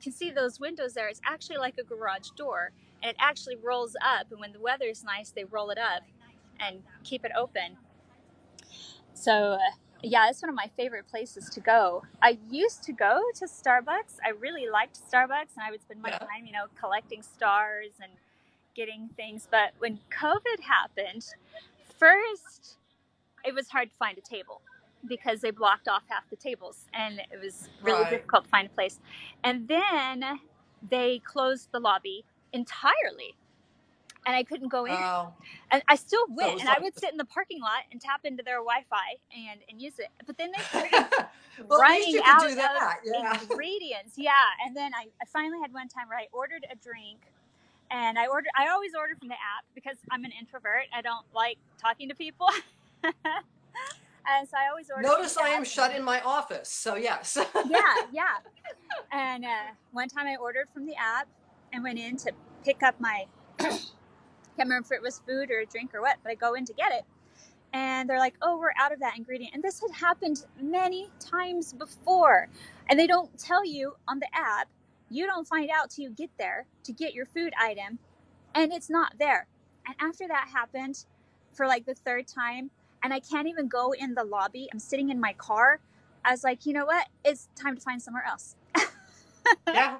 can see those windows there. It's actually like a garage door, and it actually rolls up. And when the weather's nice, they roll it up and keep it open. So, yeah, it's one of my favorite places to go. I used to go to Starbucks. I really liked Starbucks, and I would spend my time, collecting stars and getting things. But when COVID happened, first, it was hard to find a table because they blocked off half the tables, and it was really difficult to find a place. And then they closed the lobby entirely, and I couldn't go in. And I still went, and I would sit in the parking lot and tap into their Wi-Fi and use it. But then they started running out of ingredients. Yeah, and then I finally had one time where I ordered a drink. And I always order from the app because I'm an introvert. I don't like talking to people. And so I always order. Notice I am shut in my office. So yes. Yeah. And one time I ordered from the app and went in to pick up my, can't remember if it was food or a drink or what, but I go in to get it. And they're like, oh, we're out of that ingredient. And this had happened many times before. And they don't tell you on the app. You don't find out till you get there to get your food item, and it's not there. And after that happened for like the third time, and I can't even go in the lobby. I'm sitting in my car. I was like, you know what? It's time to find somewhere else. Yeah.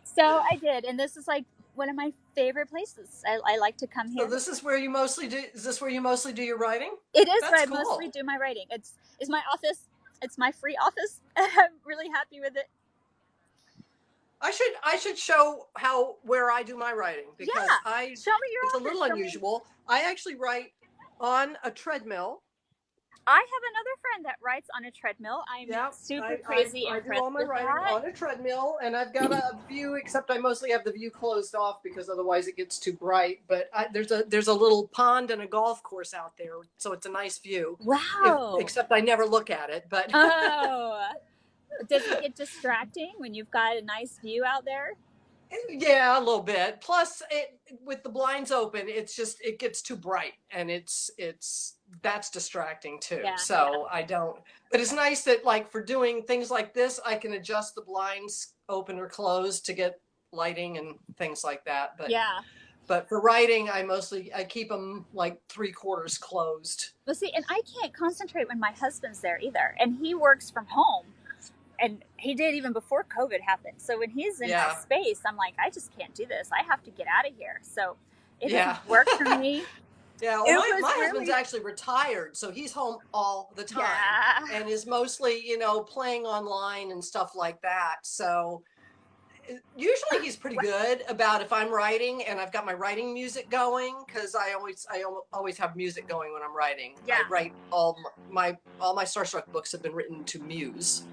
So I did, and this is like one of my favorite places. I like to come here. So this is where you mostly do. Is this where you mostly do your writing? It is where I mostly do my writing. It's my office. It's my free office. I'm really happy with it. I should show where I do my writing, because show me your it's office. a little unusual. I actually write on a treadmill. I have another friend that writes on a treadmill. I'm super crazy impressed. I do all my writing on a treadmill, and I've got a view, except I mostly have the view closed off because otherwise it gets too bright. But there's a little pond and a golf course out there, so it's a nice view. Wow. Except I never look at it. But does it get distracting when you've got a nice view out there? Yeah, a little bit. Plus, with the blinds open, it gets too bright, and that's distracting too. Yeah, so I don't. But it's nice that, like, for doing things like this, I can adjust the blinds open or closed to get lighting and things like that. But But for writing, I keep them like 3/4 closed. Well, see, and I can't concentrate when my husband's there either, and he works from home. And he did even before COVID happened. So when he's in that space, I'm like, I just can't do this. I have to get out of here. So it doesn't work for me. Yeah, well, my husband's actually retired, so he's home all the time and is mostly, playing online and stuff like that. So usually he's pretty good about if I'm writing and I've got my writing music going, because I always have music going when I'm writing. I write all my Starstruck books have been written to Muse.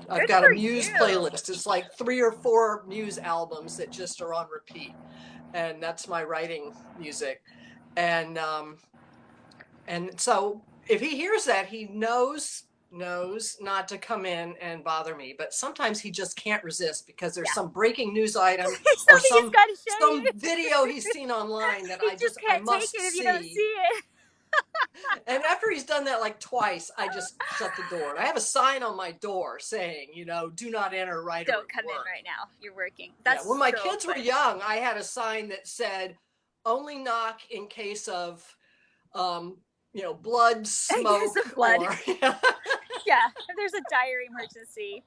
I've got a Muse playlist. It's like 3 or 4 Muse albums that just are on repeat, and that's my writing music. And so if he hears that, he knows not to come in and bother me. But sometimes he just can't resist because there's some breaking news item or some video he's seen online that I must see. If you don't see it. And after he's done that like twice, I just shut the door. And I have a sign on my door saying, do not enter right Don't come in right now. You're working. That's when my kids were young, I had a sign that said, only knock in case of, blood, smoke. In case of blood. If there's a dire emergency.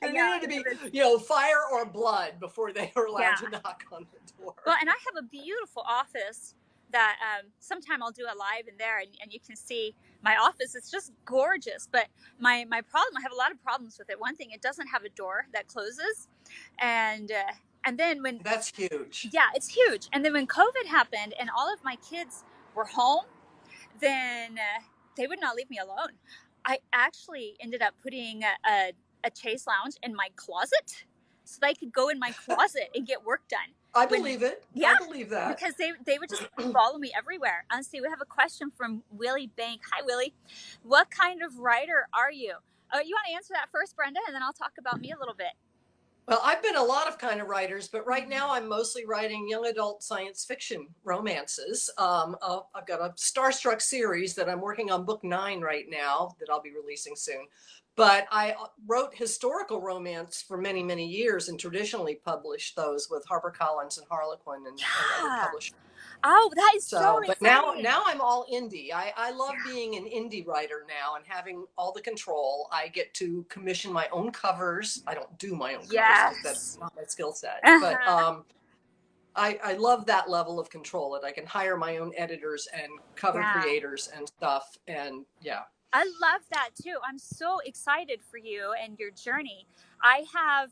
There needed to be, fire or blood before they were allowed to knock on the door. Well, and I have a beautiful office that sometime I'll do a live in there, and you can see my office. It's just gorgeous. But my problem, I have a lot of problems with it. One thing, it doesn't have a door that closes, and then when that's huge. Yeah, it's huge. And then when COVID happened and all of my kids were home, then they would not leave me alone. I actually ended up putting a chase lounge in my closet so that I could go in my closet and get work done. I believe it. Yeah, I believe that. Because they would just follow me everywhere. Honestly, we have a question from Willie Bank. Hi, Willie. What kind of writer are you? You want to answer that first, Brenda, and then I'll talk about me a little bit. Well, I've been a lot of kind of writers, but right now I'm mostly writing young adult science fiction romances. I've got a Starstruck series that I'm working on book 9 right now that I'll be releasing soon. But I wrote historical romance for many, many years and traditionally published those with HarperCollins and Harlequin and other publishers. Oh, that is so But exciting. now I'm all indie. I love being an indie writer now and having all the control. I get to commission my own covers. I don't do my own covers because that's not my skill set. But I love that level of control, that I can hire my own editors and cover creators and stuff. And I love that too. I'm so excited for you and your journey. I have,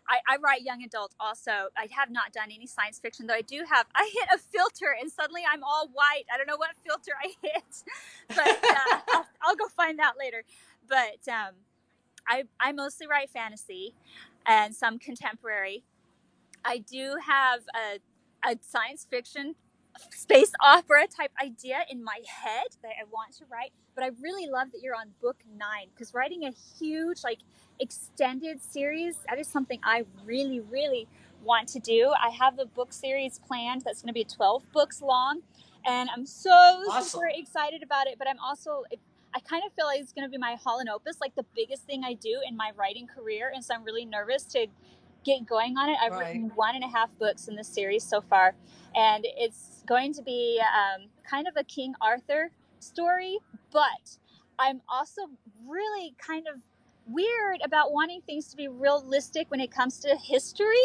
I write young adult also. I have not done any science fiction, though I hit a filter and suddenly I'm all white. I don't know what filter I hit, but I'll go find out later. But I mostly write fantasy and some contemporary. I do have a science fiction space opera type idea in my head that I want to write, but I really love that you're on book 9, because writing a huge extended series, that is something I really, really want to do. I have a book series planned that's going to be 12 books long, and I'm so super excited about it, but I kind of feel like it's going to be my Holland opus, like the biggest thing I do in my writing career, and so I'm really nervous to get going on it. I've written 1.5 books in this series so far, and it's going to be kind of a King Arthur story, but I'm also really kind of weird about wanting things to be realistic when it comes to history,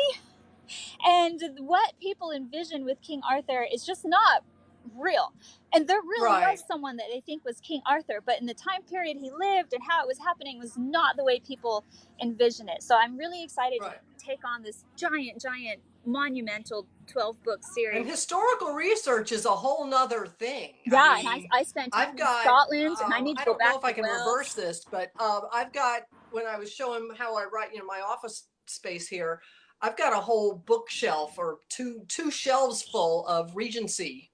and what people envision with King Arthur is just not real. And there really was someone that they think was King Arthur, but in the time period he lived and how it was happening was not the way people envision it. So I'm really excited to take on this giant monumental 12-book series. And historical research is a whole nother thing. Yeah, and I spent time in Scotland, and I need to go back. I don't know if I can reverse this, but I've got, when I was showing how I write, my office space here, I've got a whole bookshelf or two shelves full of Regency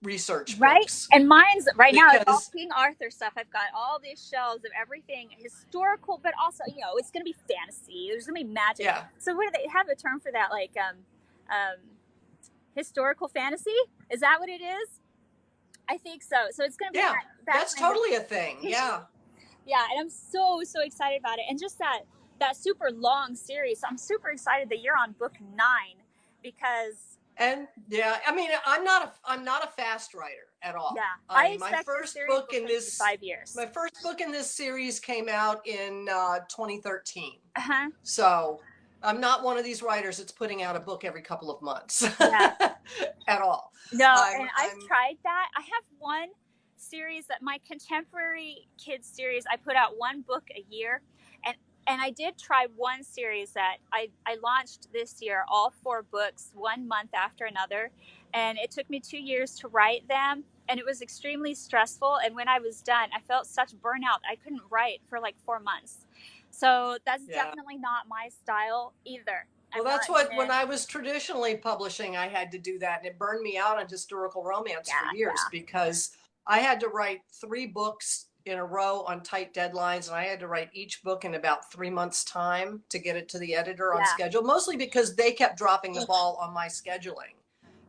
research books. And mine's right now it's all King Arthur stuff. I've got all these shelves of everything historical, but also it's going to be fantasy. There's going to be magic. Yeah. So what do they have a term for that? Like historical fantasy? Is that what it is? I think so. So it's going to be that's totally a thing. Yeah. Yeah, and I'm so excited about it, and just that super long series. So I'm super excited that you're on book 9 because. And I mean, I'm not a fast writer at all. Yeah, my first book in this 5 years. My first book in this series came out in 2013. So I'm not one of these writers that's putting out a book every couple of months at all. No, and I've tried that. I have one series that my contemporary kids series. I put out one book a year, and I did try one series that I launched this year, all 4 books, 1 month after another. And it took me 2 years to write them. And it was extremely stressful. And when I was done, I felt such burnout. I couldn't write for 4 months. So that's definitely not my style either. Well, that's when I was traditionally publishing, I had to do that. And it burned me out on historical romance for years because I had to write 3 books in a row on tight deadlines, and I had to write each book in about 3 months' time to get it to the editor on schedule, mostly because they kept dropping the ball on my scheduling,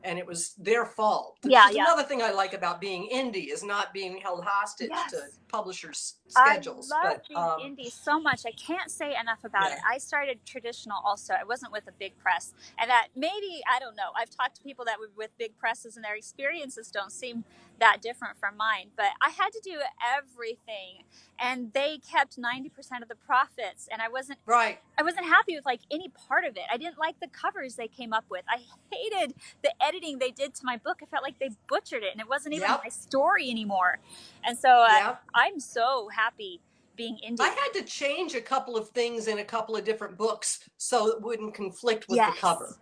and it was their fault. Another thing I like about being indie is not being held hostage to publishers' schedules. I love being indie so much. I can't say enough about it. I started traditional also. I wasn't with a big press, and that maybe, I don't know, I've talked to people that were with big presses and their experiences don't seem that different from mine, but I had to do everything, and they kept 90% of the profits, and I wasn't happy with any part of it. I didn't like the covers they came up with. I hated the editing they did to my book. I felt like they butchered it, and it wasn't even my story anymore. And so I'm so happy being indie. I had to change a couple of things in a couple of different books so it wouldn't conflict with the cover.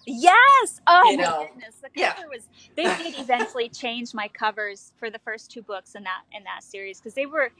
Yes. Oh my goodness. The cover was. They did eventually change my covers for the first 2 books in that series, because they were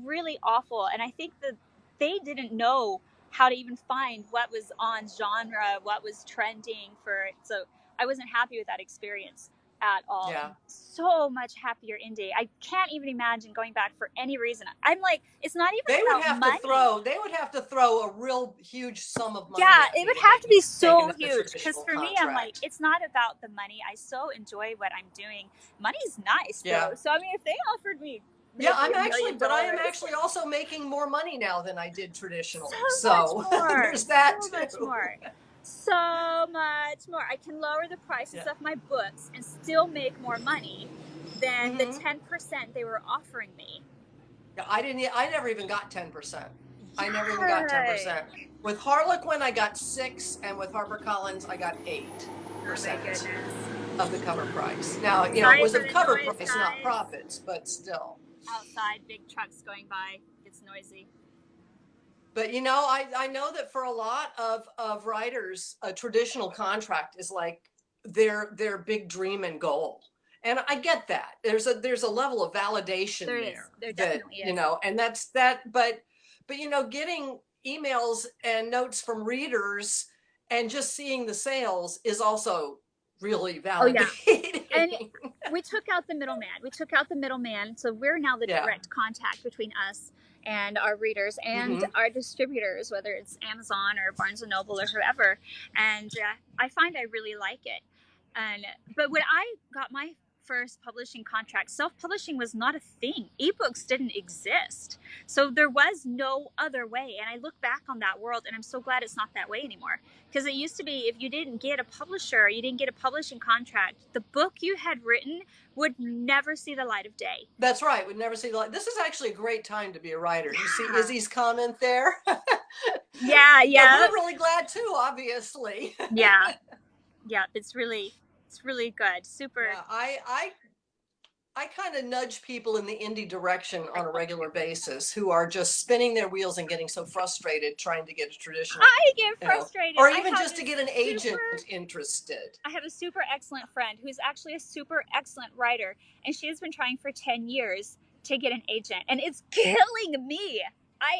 really awful, and I think that they didn't know how to even find what was on genre, what was trending for it. So I wasn't happy with that experience at all. Yeah. So much happier indie. I can't even imagine going back for any reason. I'm like, it's not even about money. They would have to throw a real huge sum of money. Yeah, it would have to be so huge, because for me, I'm like, it's not about the money. I so enjoy what I'm doing. Money's nice though. So I mean, if they offered me Yeah, maybe $1 million. but I am actually also making more money now than I did traditionally. So much more. There's that so too. much more. So much more. I can lower the prices of my books and still make more money than the 10% they were offering me. Yeah, I never even got 10%. I never even got 10%. With Harlequin, I got 6%, and with HarperCollins, I got 8% of the cover price. Now, you know, it was of cover price, not profits, but still. Outside, big trucks going by. It's noisy. But, you know, I know that for a lot of writers, a traditional contract is like their big dream and goal. And I get that. There's a level of validation there. There definitely is. You know, and that's that. But you know, getting emails and notes from readers and just seeing the sales is also really validating. Oh, yeah. And we took out the middleman. So we're now the direct contact between us and our readers and our distributors, whether it's Amazon or Barnes & Noble or whoever. And I find I really like it. But when I got my first publishing contract, self-publishing was not a thing. Ebooks didn't exist. So there was no other way. And I look back on that world and I'm so glad it's not that way anymore. Because it used to be, if you didn't get a publisher, you didn't get a publishing contract, the book you had written would never see the light of day. That's right. Would never see the light. This is actually a great time to be a writer. You see Izzy's comment there? Yeah. We're really glad too, obviously. Yeah. It's really good. Super. Yeah, I kind of nudge people in the indie direction on a regular basis who are just spinning their wheels and getting so frustrated trying to get a traditional. I get frustrated. Or even just to get an agent interested. I have a super excellent friend who's actually a super excellent writer, and she has been trying for 10 years to get an agent, and it's killing me.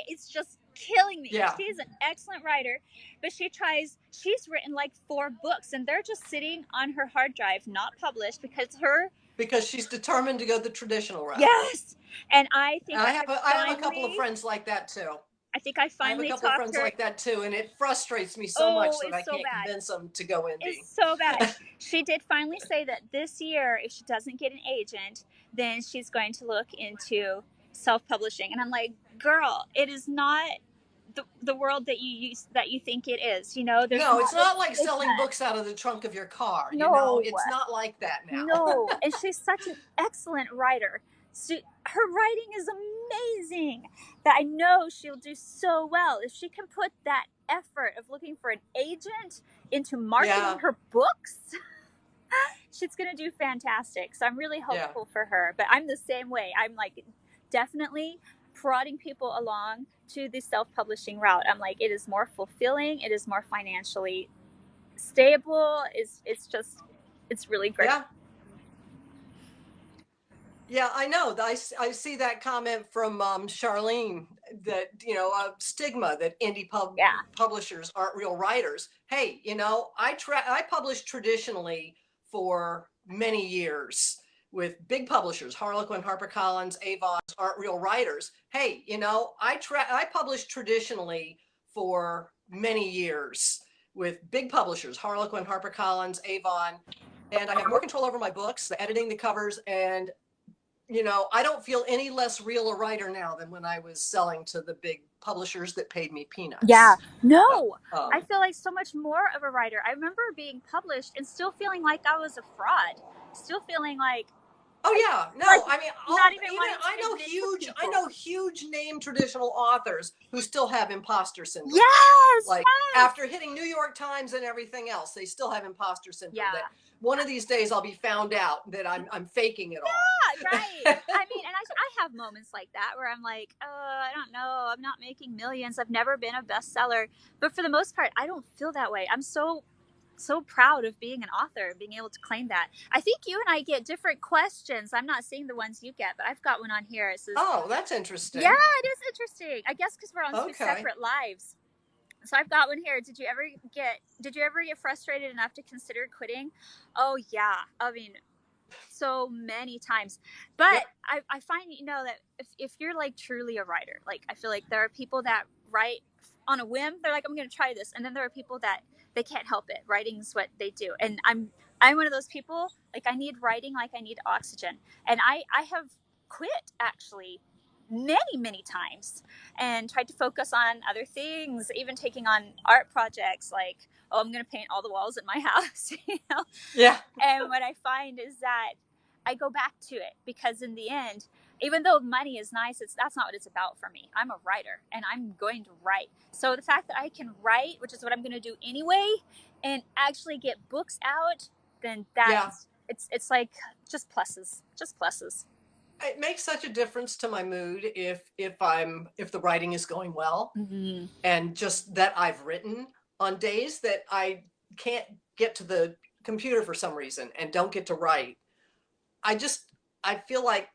It's just killing me. Yeah. She's an excellent writer, but she's written like 4 books, and they're just sitting on her hard drive, not published, because she's determined to go the traditional route. Yes. And I think I have a couple of friends like that too. I think I finally talked to her. I have a couple of friends like that too, and it frustrates me so much that I can't convince them to go indie. It's so bad. She did finally say that this year, if she doesn't get an agent, then she's going to look into self-publishing. And I'm like, girl, it is not the world that you think it is. You know, no, it's not like selling books out of the trunk of your car. No, you know, it's not like that now. No, and she's such an excellent writer. Her writing is amazing. That I know she'll do so well if she can put that effort of looking for an agent into marketing her books. She's gonna do fantastic. So I'm really hopeful for her. But I'm the same way. I'm like definitely prodding people along to the self-publishing route. I'm like, it is more fulfilling. It is more financially stable. It's really great. Yeah, I know. I see that comment from Charlene that, you know, stigma that indie publishers aren't real writers. Hey, you know, I published traditionally for many years with big publishers. Harlequin, HarperCollins, Avon aren't real writers. Hey, you know, I published traditionally for many years with big publishers, Harlequin, HarperCollins, Avon, and I have more control over my books, the editing, the covers, and you know, I don't feel any less real a writer now than when I was selling to the big publishers that paid me peanuts. Yeah. No, I feel like so much more of a writer. I remember being published and still feeling like I was a fraud. Still feeling like, oh yeah, no, like, I mean, I know huge name traditional authors who still have imposter syndrome. Yes, like after hitting New York Times and everything else, they still have imposter syndrome. Yeah. That one of these days I'll be found out that I'm faking it all. Yeah, right. I mean, and I have moments like that where I'm like, I don't know, I'm not making millions. I've never been a bestseller, but for the most part, I don't feel that way. I'm so proud of being an author, being able to claim that. I think you and I get different questions. I'm not seeing the ones you get, but I've got one on here. It says, oh, that's interesting. Yeah, it is interesting. I guess because we're on 2 separate lives. So I've got one here. Did you ever get frustrated enough to consider quitting? Oh yeah. I mean, so many times. But I find, you know, that if you're like truly a writer, like I feel like there are people that write on a whim. They're like, I'm going to try this. And then there are people that they can't help it. Writing's what they do. And I'm one of those people, like I need writing like I need oxygen. And I have quit actually many times and tried to focus on other things, even taking on art projects like, oh, I'm going to paint all the walls in my house, you know? Yeah. And what I find is that I go back to it because in the end, even though money is nice, that's not what it's about for me. I'm a writer and I'm going to write. So the fact that I can write, which is what I'm going to do anyway, and actually get books out, then that's, it's like just pluses. It makes such a difference to my mood if the writing is going well, Mm-hmm. and just that I've written on days that I can't get to the computer for some reason and don't get to write. I feel like,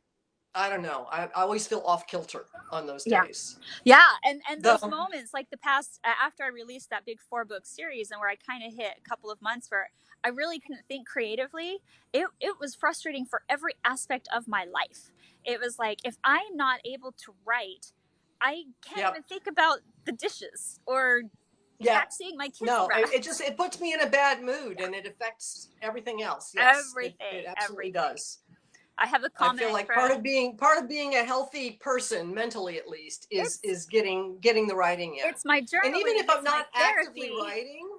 I don't know, I always feel off kilter on those days. Yeah. And those moments, like the past, after I released that big 4-book series and where I kind of hit a couple of months where I really couldn't think creatively, it was frustrating for every aspect of my life. It was like, if I'm not able to write, I can't even think about the dishes or taxiing my kids around. It puts me in a bad mood and it affects everything else. Yes, it absolutely does. I have a comment. I feel like part of being a healthy person, mentally at least, is getting the writing in. It's my journaling. And even if I'm not actively writing,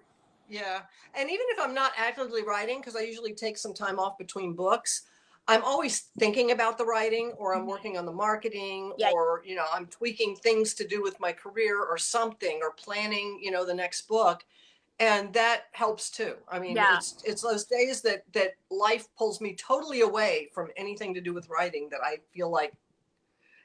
and even if I'm not actively writing, because I usually take some time off between books, I'm always thinking about the writing, or I'm working on the marketing, or I'm tweaking things to do with my career or something, or planning the next book. And that helps too. I mean, it's those days that life pulls me totally away from anything to do with writing that I feel like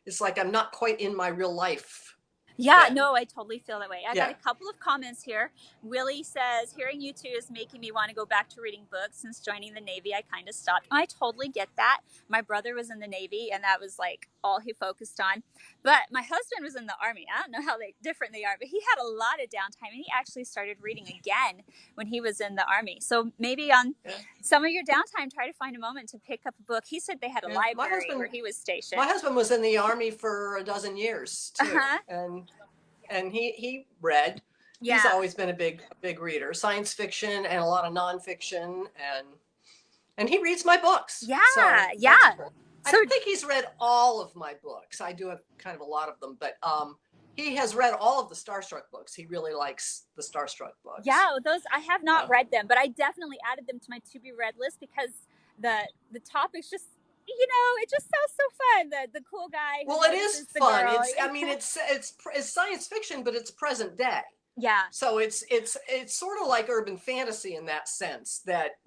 it's like I'm not quite in my real life. Yeah, no, I totally feel that way. I got a couple of comments here. Willie says, hearing you two is making me want to go back to reading books. Since joining the Navy, I kind of stopped. I totally get that. My brother was in the Navy, and that was like all he focused on. But my husband was in the Army. I don't know how different they are, but he had a lot of downtime, and he actually started reading again when he was in the Army. So maybe on some of your downtime, try to find a moment to pick up a book. He said they had a library where he was stationed. My husband was in the Army for 12 years too, and he read. He's always been a big reader, science fiction and a lot of nonfiction, and he reads my books. Yeah, so cool. I don't think he's read all of my books. I do have kind of a lot of them, but he has read all of the Starstruck books. He really likes the Starstruck books. Yeah, those I have not read them, but I definitely added them to my to be read list because the topics just, it just sounds so fun. The cool guy. Well, it is fun. It's science fiction, but it's present day. Yeah. So it's sort of like urban fantasy in that sense that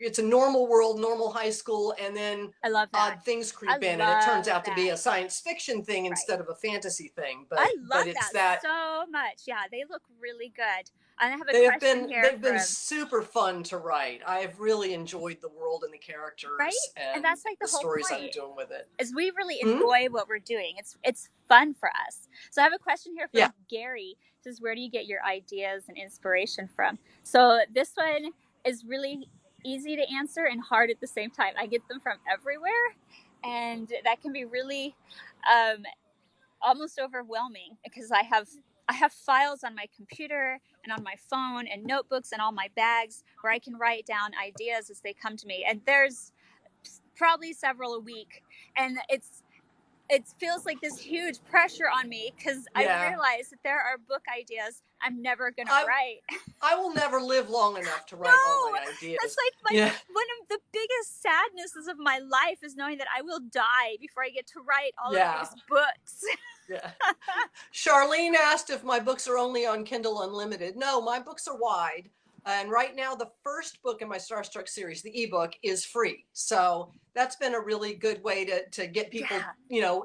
it's a normal world, normal high school, and then I love that. Odd things creep in, and it turns out to be a science fiction thing instead of a fantasy thing. But I love that so much. Yeah, they look really good. And I have a question here. They've been super fun to write. I have really enjoyed the world and the characters, and that's like the whole stories point, I'm doing with it. Is we really enjoy what we're doing. It's fun for us. So I have a question here from Gary. It says, where do you get your ideas and inspiration from? So this one is really easy to answer and hard at the same time. I get them from everywhere, and that can be really almost overwhelming because I have files on my computer and on my phone and notebooks and all my bags where I can write down ideas as they come to me, and there's probably several a week, and it feels like this huge pressure on me because I realize that there are book ideas I'm never going to write. I will never live long enough to write all my ideas. That's like one of the biggest sadnesses of my life is knowing that I will die before I get to write all of these books. Yeah. Charlene asked if my books are only on Kindle Unlimited. No, my books are wide. And right now, the first book in my Starstruck series, the ebook, is free. So that's been a really good way to get people,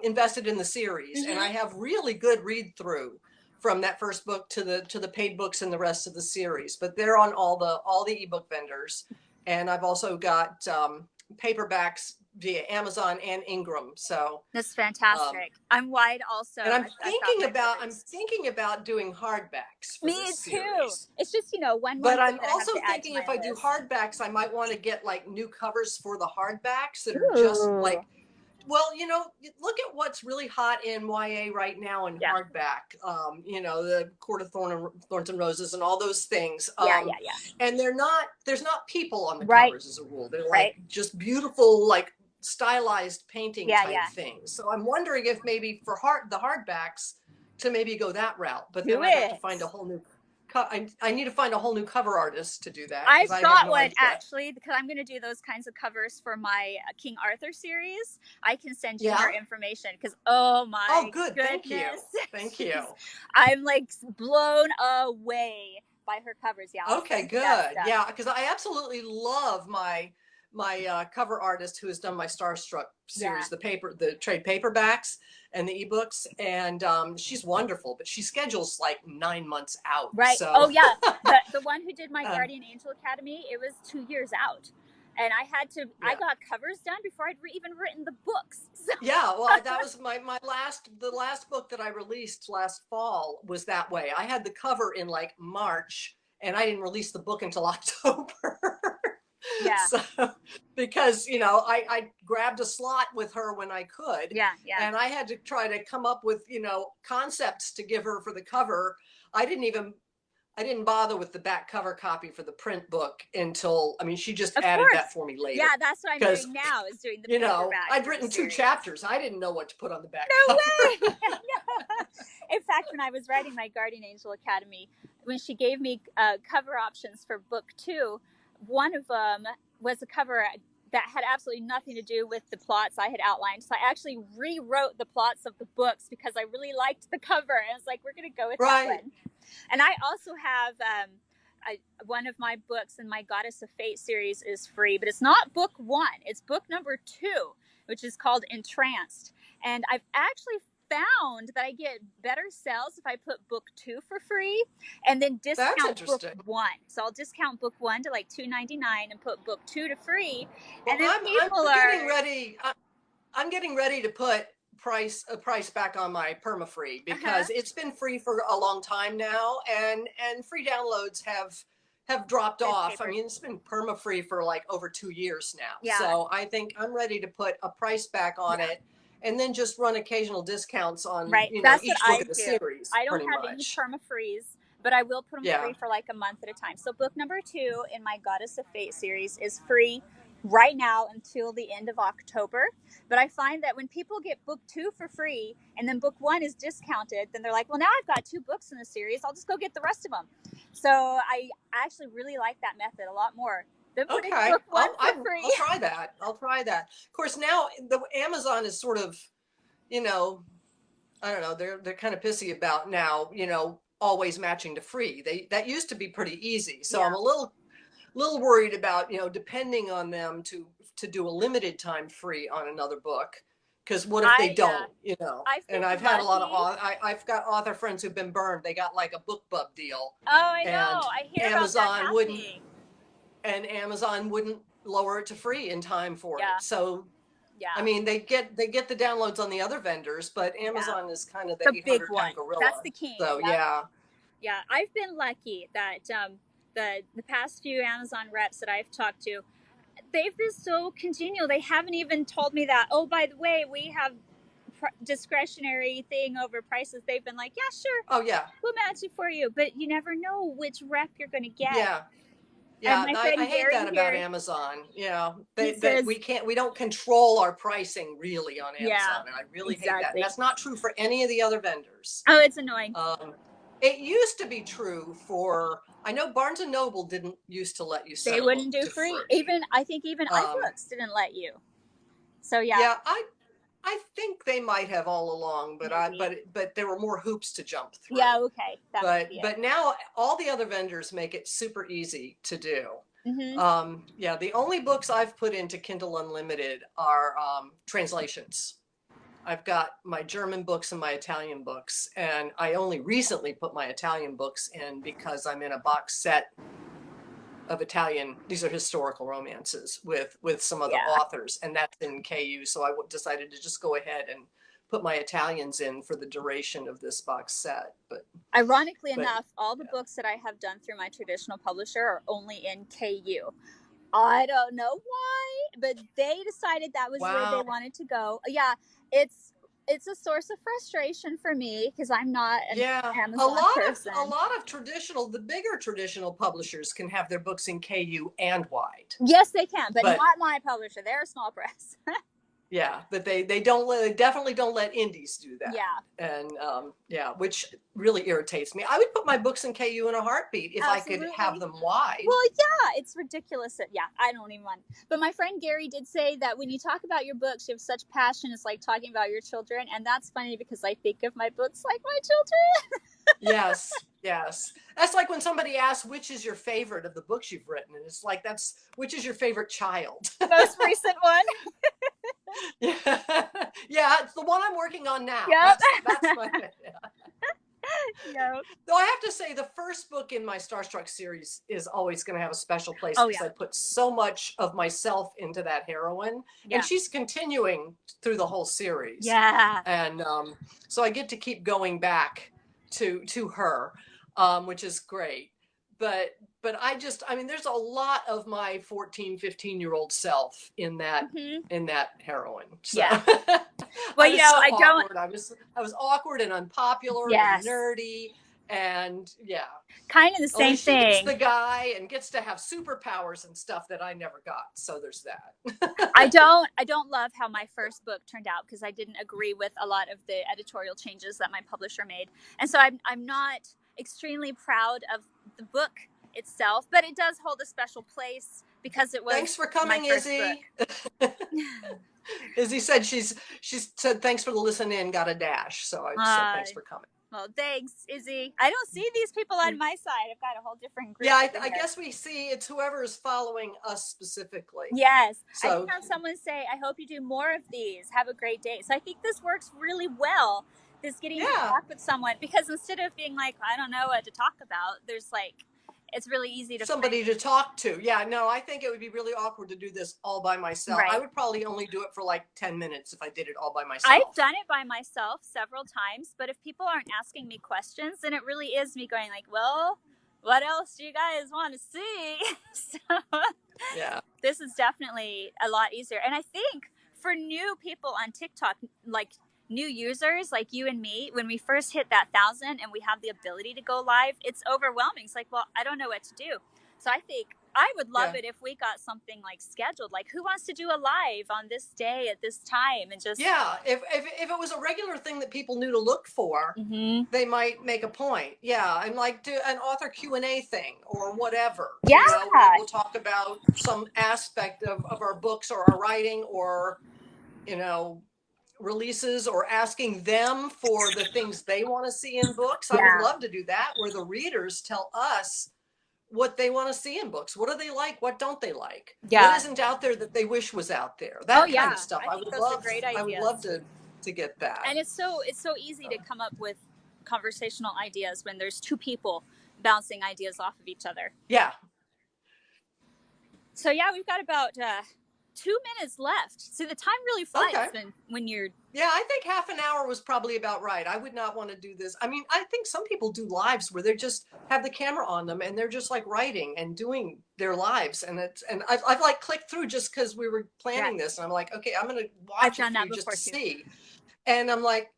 invested in the series. Mm-hmm. And I have really good read through from that first book to the paid books and the rest of the series. But they're on all the ebook vendors. And I've also got paperbacks via Amazon and Ingram. So that's fantastic. I'm wide also. And I'm thinking about doing hardbacks for Me this too. Series. It's just, one But I'm that also thinking if I do hardbacks, I might want to get like new covers for the hardbacks that are just like, well, look at what's really hot in YA right now in hardback. The Court of Thorns and Roses and all those things. And there's not people on the covers as a rule. They're like just beautiful, like stylized painting type things. So I'm wondering if maybe for the hardbacks to maybe go that route, but then I'd have to find a whole new I need to find a whole new cover artist to do that, because I have no idea. Actually, because I'm going to do those kinds of covers for my King Arthur series. I can send you her information, because good. Goodness. Thank you. I'm like blown away by her covers. Yeah. Okay, good. Yeah, because I absolutely love my cover artist who has done my Starstruck series, the trade paperbacks and the ebooks, and she's wonderful, but she schedules like 9 months out. Right. So. Oh yeah, the one who did my Guardian Angel Academy, it was 2 years out, and I had to. I got covers done before I'd even written the books. So. Yeah, well, that was the last book that I released last fall was that way. I had the cover in like March, and I didn't release the book until October. Yeah. So, because, I grabbed a slot with her when I could. Yeah. And I had to try to come up with, concepts to give her for the cover. I didn't bother with the back cover copy for the print book until, she just added that for me later. Yeah, that's what I'm doing now, is doing the paperback. I'd written 2 chapters. I didn't know what to put on the back cover. No way! In fact, when I was writing my Guardian Angel Academy, when she gave me cover options for book 2, one of them was a cover that had absolutely nothing to do with the plots I had outlined. So I actually rewrote the plots of the books because I really liked the cover. And I was like, we're going to go with that one. And I also have one of my books in my Goddess of Fate series is free, but it's not book 1. It's book number 2, which is called Entranced. And I've actually found that I get better sales if I put book 2 for free and then discount book 1. So I'll discount book 1 to like $2.99 and put book 2 to free. Well, and then I'm getting ready to put a price back on my perma-free, because it's been free for a long time now, and free downloads have dropped off. It's been perma-free for like over 2 years now. Yeah. So I think I'm ready to put a price back on it. And then just run occasional discounts on each book of the series. I don't have any perma-frees, but I will put them free for like a month at a time. So book number 2 in my Goddess of Fate series is free right now until the end of October. But I find that when people get book 2 for free and then book 1 is discounted, then they're like, well, now I've got 2 books in the series. I'll just go get the rest of them. So I actually really like that method a lot more. Okay, I'll try that. Of course, now the Amazon is sort of, I don't know, they're kind of pissy about now, always matching to free. That used to be pretty easy. So I'm a little worried about, depending on them to do a limited time free on another book. Because what if they don't, and I've had a lot of, I've got author friends who've been burned. They got like a BookBub deal. Oh, I know. I hear Amazon about that happening. And Amazon wouldn't lower it to free in time for it. So, they get the downloads on the other vendors, but Amazon is kind of the 800-pound gorilla. That's the king. So, yeah. I've been lucky that the past few Amazon reps that I've talked to, they've been so congenial. They haven't even told me that, oh, by the way, we have discretionary thing over prices. They've been like, yeah, sure. Oh, yeah. We'll match it for you. But you never know which rep you're going to get. Yeah. Yeah, I hate that about Amazon. We don't control our pricing really on Amazon, and I really hate that. And that's not true for any of the other vendors. Oh, it's annoying. It used to be true for, I know Barnes and Noble didn't used to let you sell. They wouldn't do free. I think even iBooks didn't let you. So yeah, I think they might have all along, but there were more hoops to jump through. Yeah, okay. But now all the other vendors make it super easy to do. Mm-hmm. The only books I've put into Kindle Unlimited are translations. I've got my German books and my Italian books, and I only recently put my Italian books in because I'm in a box set of Italian, these are historical romances with some other authors, and that's in KU. So I decided to just go ahead and put my Italians in for the duration of this box set. But ironically enough, all the books that I have done through my traditional publisher are only in KU. I don't know why, but they decided that was where they wanted to go. Yeah, it's a source of frustration for me because I'm not an Amazon person. A lot of the bigger traditional publishers can have their books in KU and wide. Yes, they can, but not my publisher. They're a small press. Yeah, but they definitely don't let indies do that. Yeah. And which really irritates me. I would put my books in KU in a heartbeat if Absolutely. I could have them wide. Well, yeah, it's ridiculous. I don't even want. But my friend Gary did say that when you talk about your books, you have such passion. It's like talking about your children, and that's funny because I think of my books like my children. Yes. That's like when somebody asks which is your favorite of the books you've written, and it's like which is your favorite child? Most recent one. Yeah, it's the one I'm working on now. Yep. That's my Yep. Though I have to say the first book in my Starstruck series is always going to have a special place because I put so much of myself into that heroine, and she's continuing through the whole series. Yeah. And so I get to keep going back to her, which is great. But I mean, there's a lot of my 14, 15-year-old self in that heroine. So. Yeah. Well, I was awkward and unpopular and nerdy, and kind of the same thing. She gets the guy and gets to have superpowers and stuff that I never got. So there's that. I don't love how my first book turned out because I didn't agree with a lot of the editorial changes that my publisher made, and so I'm not extremely proud of the book itself, but it does hold a special place because it was. Thanks for coming, Izzy. Izzy said she said thanks for the listen in, got a dash. So I said thanks for coming. Well, thanks, Izzy. I don't see these people on my side. I've got a whole different group. Yeah, I guess we see it's whoever is following us specifically. Yes. So, I did have someone say, I hope you do more of these. Have a great day. So I think this works really well. This getting to talk with someone, because instead of being like, I don't know what to talk about, there's like, it's really easy to somebody to talk to. Yeah, no, I think it would be really awkward to do this all by myself. Right. I would probably only do it for like 10 minutes if I did it all by myself. I've done it by myself several times, but if people aren't asking me questions, then it really is me going like, well, what else do you guys want to see? So this is definitely a lot easier. And I think for new people on TikTok, like new users like you and me, when we first hit that 1,000 and we have the ability to go live, it's overwhelming. It's like, well, I don't know what to do. So I think I would love it if we got something like scheduled, like who wants to do a live on this day at this time, and just if it was a regular thing that people knew to look for, they might make a point. Yeah, and like do an author Q&A thing or whatever. Yeah, we'll talk about some aspect of our books or our writing, or releases, or asking them for the things they want to see in books. I would love to do that, where the readers tell us what they want to see in books. What do they like? What don't they like? What isn't out there that they wish was out there? That kind of stuff. I would love to get that. And it's so easy to come up with conversational ideas when there's two people bouncing ideas off of each other. Yeah. So we've got about 2 minutes left. So the time really flies when you're... Yeah, I think half an hour was probably about right. I would not want to do this. I mean, I think some people do lives where they just have the camera on them and they're just like writing and doing their lives. And I've like clicked through just because we were planning this. And I'm like, okay, I'm going to watch it just to see. And I'm like,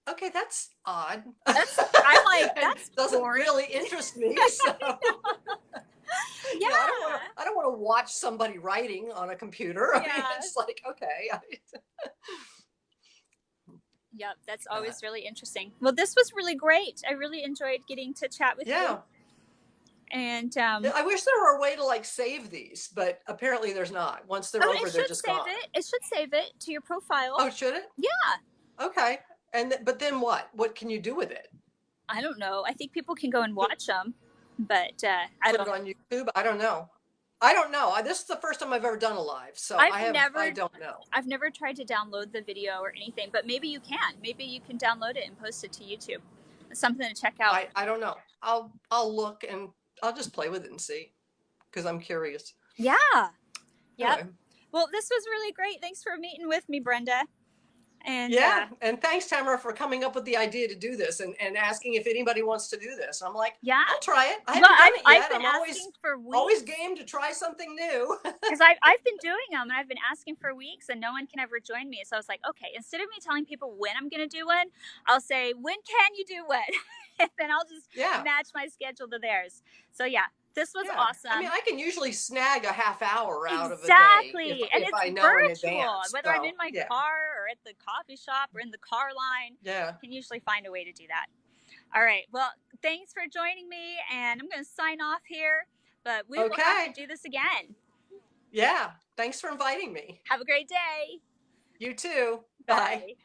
okay, that's odd. I'm like, that's doesn't boring. Really interest me. So. Yeah. I don't want to watch somebody writing on a computer. I mean, it's like, okay. Yep, that's always really interesting. Well, this was really great. I really enjoyed getting to chat with you. And I wish there were a way to like save these, but apparently there's not. Once they're over, they're just gone. It should save it to your profile. Oh, should it? Yeah. Okay. But then what? What can you do with it? I don't know. I think people can go and watch them. But I don't know. On YouTube. I don't know. This is the first time I've ever done a live, so I don't know. I've never tried to download the video or anything, but maybe you can. Maybe you can download it and post it to YouTube. It's something to check out. I don't know. I'll look and I'll just play with it and see, because I'm curious. Yeah. Yeah. Anyway. Well, this was really great. Thanks for meeting with me, Brenda. And and thanks, Tamara, for coming up with the idea to do this and asking if anybody wants to do this. I'm like, I'll try it. I haven't done it yet. I'm always game to try something new. Because I've been doing them, and I've been asking for weeks, and no one can ever join me. So I was like, okay, instead of me telling people when I'm going to do one, I'll say, when can you do what? And then I'll just match my schedule to theirs. So This was awesome. I mean, I can usually snag a half hour out of a day and if it's I know in virtual. advance. Whether I'm in my car or at the coffee shop or in the car line, I can usually find a way to do that. All right. Well, thanks for joining me, and I'm going to sign off here, but we will have to do this again. Yeah. Thanks for inviting me. Have a great day. You too. Bye.